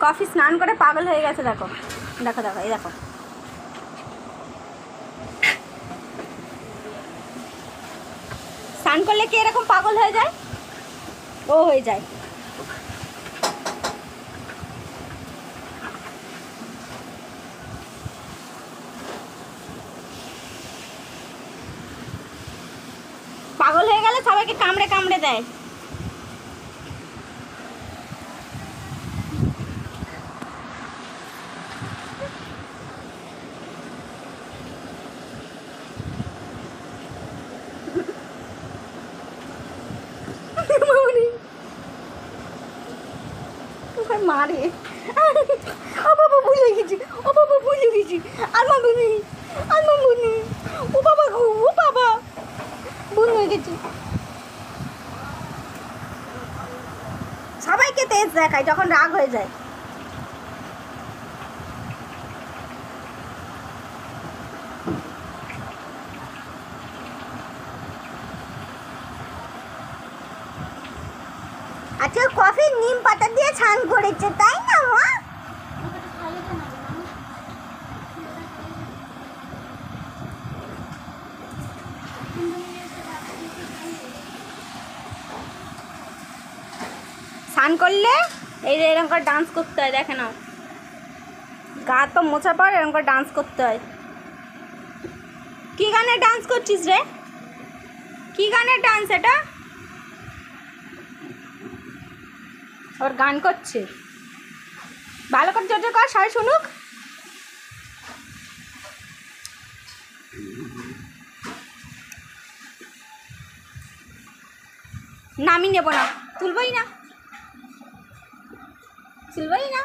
Coffee স্নান করে পাগল হয়ে গেছে, দেখো দেখো দেখো, এই দেখো। স্নান করলে কি এরকম পাগল হয়ে যায়? ও হয়ে যায়। পাগল হয়ে গেলে সবাইকে কামড়ে কামড়ে দেয়। মারে, ও বাবা ভুলে গেছি, ও বাবা ভুলে গেছি, আর মাগো নেই, আর মাগো নেই, ও বাবা গো, ও বাবা ভুল হয়ে গেছি। সবাইকে তেজ দেখায় যখন রাগ হয়ে যায়। আচ্ছা, কফি নিম পাতা দিয়ে ছান করেছে, তাই না মা? স্নান করলে এই যে এরকম করে ডান্স করতে হয়, দেখে নাও। গা তো মোছার পর এরকম করে ডান্স করতে হয়। কি গানের ডান্স করছিস রে? কি গানের ডান্স এটা? ওর গান করছে, ভালো করে জোরে কর, সবাই শুনুক। না আমি নেবো না, তুলবই না, তুলবই না।